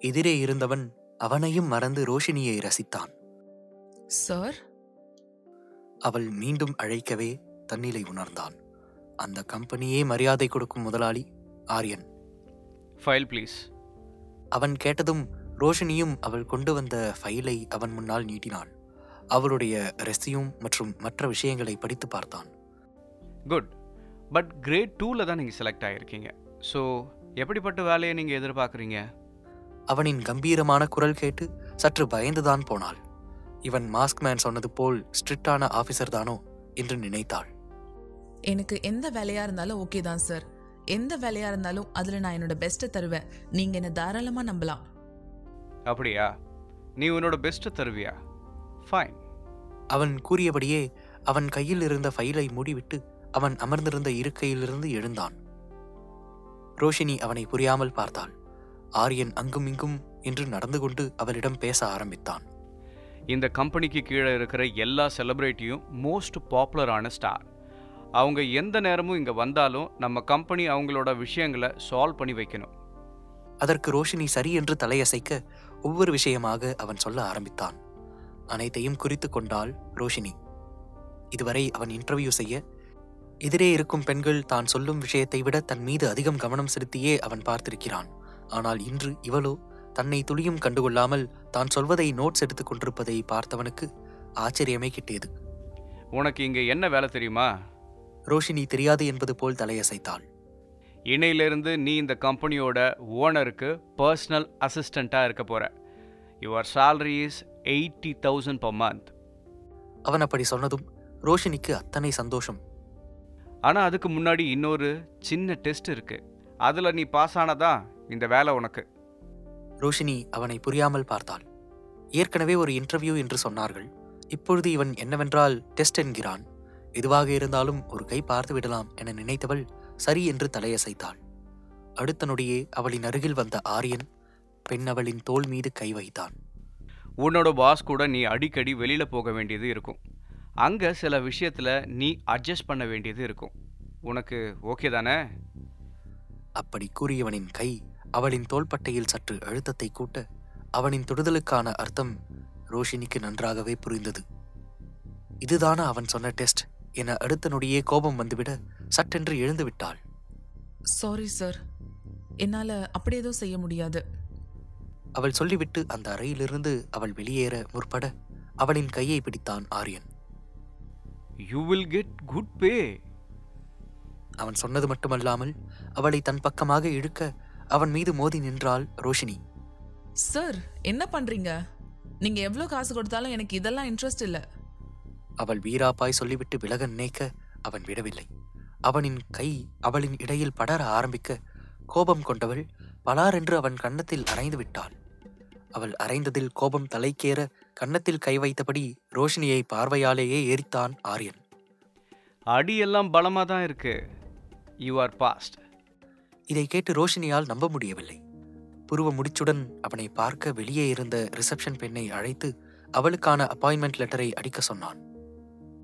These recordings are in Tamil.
எதிரே இருந்தவன் அவனையும் மறந்து ரோஷினியை ரசித்தான். சார், அவள் மீண்டும் அழைக்கவே தன்னிலை உணர்ந்தான். அந்த கம்பெனியே மரியாதை கொடுக்கும் முதலாளி ஆரியன். File please. அவன் கேட்டதும் ரோஷினியும் அவள் கொண்டு வந்த ஃபைலை அவன் முன்னால் நீட்டினாள். அவளுடைய ரெஸ்யூம் மற்றும் மற்ற விஷயங்களை படித்து பார்த்தான். குட். பட் கிரேட் 2ல் தான் நீங்கள் செலக்ட் ஆகியிருக்கீங்க. ஸோ எப்படிப்பட்ட வேலையை நீங்கள் எதிர்பார்க்குறீங்க? அவனின் கம்பீரமான குரல் கேட்டு சற்று பயந்துதான் போனாள். இவன் மாஸ்க்மேன் சொன்னது போல் ஸ்ட்ரிக்டான ஆபீசர் தானோ என்று நினைத்தாள். எனக்கு எந்த வேலையா இருந்தாலும் ஓகே தான் சார். எந்த வேலையா இருந்தாலும் அதுல நான் என்னோட பெஸ்ட்டை தருவேன். நீங்க என்ன தாராளமா நம்பலாம். அப்படியா? நீ உன்னோட பெஸ்ட்டை தருவியா? ஃபைன். அவன் கூறியபடியே அவன் கையில் இருந்த ஃபைலை மூடிவிட்டு அவன் அமர்ந்திருந்த இருக்கையிலிருந்து எழுந்தான். ரோஷினி அவனை புரியாமல் பார்த்தாள். ஆரியன் அங்கும் இங்கும் என்று நடந்து கொண்டு அவளிடம் பேச ஆரம்பித்தான். இந்த கம்பெனிக்கு கீழே இருக்கிற எல்லா செலிப்ரிட்டியும் மோஸ்ட் பாப்புலரான ஸ்டார். அவங்க எந்த நேரமும் இங்கே வந்தாலும் நம்ம கம்பெனி அவங்களோட விஷயங்களை சால்வ் பண்ணி வைக்கணும். அதற்கு ரோஷினி சரி என்று தலையசைக்க ஒவ்வொரு விஷயமாக அவன் சொல்ல ஆரம்பித்தான். அனைத்தையும் குறித்து கொண்டாள் ரோஷினி. இதுவரை அவன் இன்டர்வியூ செய்ய எதிரே இருக்கும் பெண்கள் தான் சொல்லும் விஷயத்தை விட தன் மீது அதிகம் கவனம் செலுத்தியே அவன் பார்த்திருக்கிறான். ஆனால் இன்று இவளோ தன்னை துளியும் கண்டுகொள்ளாமல் தான் சொல்வதை நோட்ஸ் எடுத்துக் கொண்டிருப்பதை பார்த்தவனுக்கு ஆச்சரியமே கிட்டியது. உனக்கு இங்கே என்ன வேலை தெரியுமா? ரோஷினி தெரியாது என்பது போல் தலையசைத்தாள். இன்னையிலிருந்து நீ இந்த கம்பெனியோட ஓனருக்கு பர்சனல் அசிஸ்டண்ட்டாக இருக்க போற. Your salary is 80,000 per month. அவன் அப்படி சொன்னதும் ரோஷினிக்கு அத்தனை சந்தோஷம். ஆனால் அதுக்கு முன்னாடி இன்னொரு சின்ன டெஸ்ட் இருக்கு. அதில் நீ பாஸ் ஆனதா இந்த வேலை உனக்கு. ரோஷினி அவனை புரியாமல் பார்த்தாள். ஏற்கனவே ஒரு இன்டர்வியூ என்று சொன்னார்கள். இப்பொழுது இவன் என்னவென்றால் டெஸ்ட் என்கிறான். எதுவாக இருந்தாலும் ஒரு கை பார்த்து விடலாம் என நினைத்தவள் சரி என்று தலையசைத்தாள். அடுத்த நொடியே அவளின் அருகில் வந்த ஆரியன் பெண் அவளின் தோள் மீது கை வைத்தான். உன்னோட பாஸ் கூட நீ அடிக்கடி வெளியில் போக வேண்டியது இருக்கும். அங்கே சில விஷயத்தில் நீ அட்ஜஸ்ட் பண்ண வேண்டியது இருக்கும். உனக்கு ஓகே தானே? அப்படி கூறியவனின் கை அவளின் தோள்பட்டையில் சற்று அழுத்தத்தை கூட்ட அவனின் தொடுதலுக்கான அர்த்தம் ரோஷினிக்கு நன்றாகவே புரிந்தது. இதுதானா அவன் சொன்ன டெஸ்ட் என அடுத்த நொடியே கோபம் வந்துவிட சட்டென்று எழுந்து விட்டாள். சாரி சார், என்னால அப்படி எதுவும் செய்ய முடியாது. அவள் சொல்லிவிட்டு அந்த அறையிலிருந்து அவள் வெளியேற முற்பட அவளின் கையை பிடித்தான் Aryan. You will get good pay. அவன் சொன்னது மட்டுமல்லாமல் அவளை தன் பக்கமாக இழுக்க அவன் மீது மோதி நின்றாள் ரோஷினி. சார், என்ன பண்றீங்க? நீங்க எவ்வளவு காசு கொடுத்தாலும் எனக்கு இதெல்லாம் இன்ட்ரெஸ்ட் இல்ல. அவள் வீராப்பாய் சொல்லிவிட்டு விலக நினைக்க அவன் விடவில்லை. அவனின் கை அவளின் இடையில் படர ஆரம்பிக்க கோபம் கொண்டவள் பலாரென்று அவன் கன்னத்தில் அரைந்து விட்டாள். அவள் அரைந்ததில் கோபம் தலைக்கேற கன்னத்தில் கை வைத்தபடி ரோஷினியை பார்வையாலேயே ஏறித்தான் ஆரியன். அடியெல்லாம் பலமாக தான் இருக்கு. You are fast. இதை கேட்டு ரோஷினியால் நம்ப முடியவில்லை. புருவ முடிச்சுடன் அவனை பார்க்க வெளியே இருந்த ரிசப்ஷன் பெண்ணை அழைத்து அவளுக்கான அப்பாயின்மெண்ட் லெட்டரை அடிக்க சொன்னான்.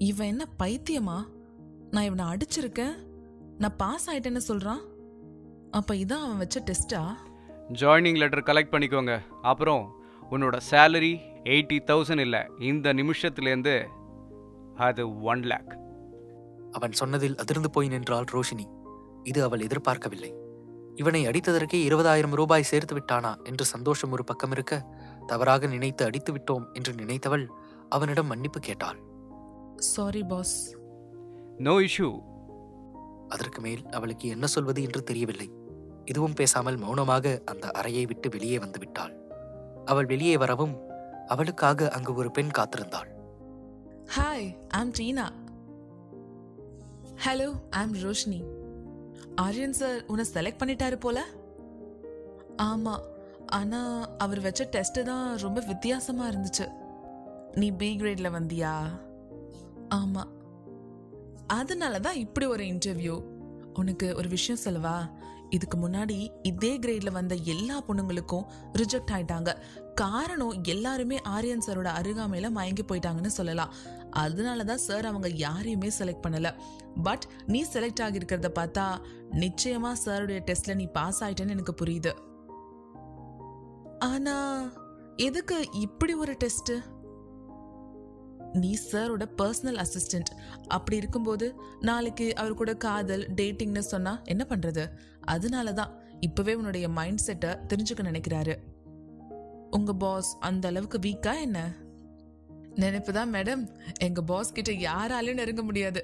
இவன் என்ன பைத்தியமா? நான் இவனை அடிச்சிருக்கேன், நான் பாஸ் ஆயிட்டேன்னு சொல்றான். அப்ப இதான் அவன் வச்ச டெஸ்டா? ஜாயினிங் லெட்டர் கலெக்ட் பண்ணிக்கோங்க. அப்புறம் உன்னோட சேலரி 80,000 இல்லை, இந்த நிமிஷத்துலேருந்து அது 1 lakh. அவன் சொன்னதில் அதிர்ந்து போய் நின்றாள் ரோஷினி. இது அவள் எதிர்பார்க்கவில்லை. இவனை அடித்ததற்கே 20,000 ரூபாய் சேர்த்து விட்டானா என்று சந்தோஷம் ஒரு பக்கம் இருக்க, தவறாக நினைத்து அடித்து விட்டோம் என்று நினைத்தவள் அவனிடம் மன்னிப்பு கேட்டாள். Sorry boss. No issue. அதற்கு மேல் அவளுக்கு என்ன சொல்வது என்று தெரியவில்லை. எதுவும் பேசாமல் மௌனமாக அந்த அறையை விட்டு வெளியே வந்து விட்டாள். அவள் வெளியே வரவும் அவளுக்காக அங்கு ஒரு பெண் காத்திருந்தாள். Hi, I'm Teena. Hello, I'm Roshini. Aryan sir உன்னை செலக்ட் பண்ணிட்டாரு போல. ஆமா, ஆனா அவர் வச்ச டெஸ்ட் தான் ரொம்ப வித்தியாசமா இருந்துச்சு. நீ பி கிரேட்ல வந்தியா? ஆமா, அதனாலதான் இப்படி ஒரு இன்டர்வியூ. உனக்கு ஒரு விஷயம் சொல்லவா? இதுக்கு முன்னாடி இதே கிரேட்ல வந்த எல்லா பொண்ணுங்களுக்கும் ரிஜெக்ட் ஆயிட்டாங்க. காரணம் எல்லாருமே ஆரியன் சாரோட அருகாமையில மயங்கி போயிட்டாங்கன்னு சொல்லலாம். அதனாலதான் சார் அவங்க யாரையுமே செலக்ட் பண்ணல. பட் நீ செலக்ட் ஆகியிருக்கிறத பார்த்தா நிச்சயமா சாருடைய டெஸ்ட்ல நீ பாஸ் ஆயிட்டேன்னு எனக்கு புரியுது. ஆனா எதுக்கு இப்படி ஒரு டெஸ்ட்? நீ சாரோட பர்சனல் அசிஸ்டன்ட். அப்படி இருக்கும்போது நாளைக்கு அவர் கூட காதல் டேட்டிங்னு சொன்னா என்ன பண்றது? அதனாலதான் இப்பவே உன்னுடைய மைண்ட் செட்டை தெரிஞ்சுக்க நினைக்கிறாரு. உங்க பாஸ் அந்த அளவுக்கு வீக்கா என்ன? நினைப்புதான் மேடம். எங்க பாஸ் கிட்ட யாராலையும் நெருங்க முடியாது.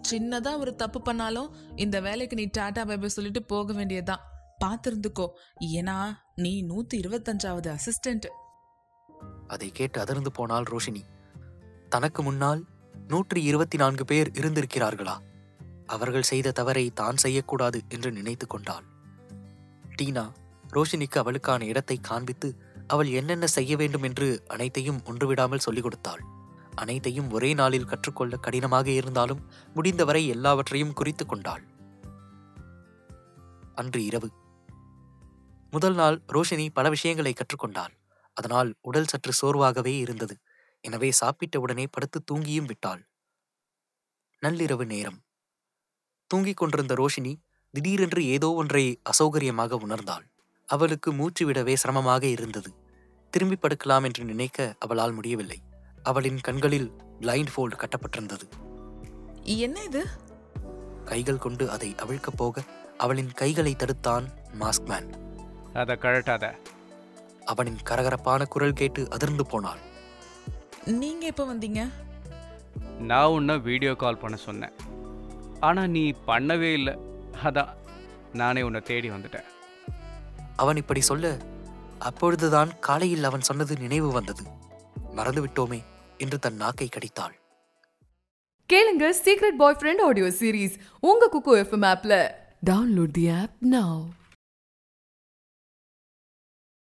சின்னதா ஒரு தப்பு பண்ணாலும் இந்த வேலைக்கு நீ டாடா பை சொல்லிட்டு போக வேண்டியதுதான். பாத்திருந்துக்கோ, ஏன்னா நீ 125வது அசிஸ்டன்ட். அதை கேட்டு அதிர்ந்து போனாள் ரோஷினி. தனக்கு முன்னால் 124 பேர் இருந்திருக்கிறார்களா? அவர்கள் செய்த தவறை தான் செய்யக்கூடாது என்று நினைத்து கொண்டாள். டீனா ரோஷினிக்கு அவளுக்கான இடத்தை காண்பித்து அவள் என்னென்ன செய்ய வேண்டும் என்று அனைத்தையும் ஒன்றுவிடாமல் சொல்லிக் கொடுத்தாள். அனைத்தையும் ஒரே நாளில் கற்றுக்கொள்ள கடினமாக இருந்தாலும் முடிந்தவரை எல்லாவற்றையும் குறித்து கொண்டாள். அன்று இரவு முதல் நாள் ரோஷினி பல விஷயங்களை கற்றுக்கொண்டாள். அதனால் உடல் சற்று சோர்வாகவே இருந்தது. எனவே சாப்பிட்ட உடனே படுத்து தூங்கியும் விட்டாள். நள்ளிரவு நேரம். தூங்கிக் கொண்டிருந்த ரோஷினி திடீரென்று ஏதோ ஒன்றை அசௌகரியமாக உணர்ந்தாள். அவளுக்கு மூச்சு விடவே சிரமமாக இருந்தது. திரும்பி படுக்கலாம் என்று நினைக்க அவளால் முடியவில்லை. அவளின் கண்களில் பிளைண்ட் ஃபோல்ட் கட்டப்பட்டிருந்தது. என்ன இது? கைகள் கொண்டு அதை அவிழ்க்கப் போக அவளின் கைகளை தடுத்தான் மாஸ்க்மேன். அதை கழட்டாத. அவனின் கரகரப்பான குரல் கேட்டு அதிர்ந்து போனாள். நீங்க எப்ப வந்தீங்க? நான் உன்னை வீடியோ கால் பண்ண சொன்னேன், ஆனால் நீ பண்ணவே இல்லை. அதான் நானே உன்னை தேடி வந்துட்டேன். அவன் இப்படி சொல்ல அப்பொழுதுதான் காலையில் அவன் சொன்னது நினைவு வந்தது. மறந்துவிட்டோமே என்று தன் நாக்கை கடித்தாள். கேளுங்க சீக்ரெட் பாய் ஃப்ரெண்ட் ஆடியோ சீரீஸ் உங்க குக்கு எஃப்எம் ஆப்ல. டவுன்லோட் தி ஆப் நவ.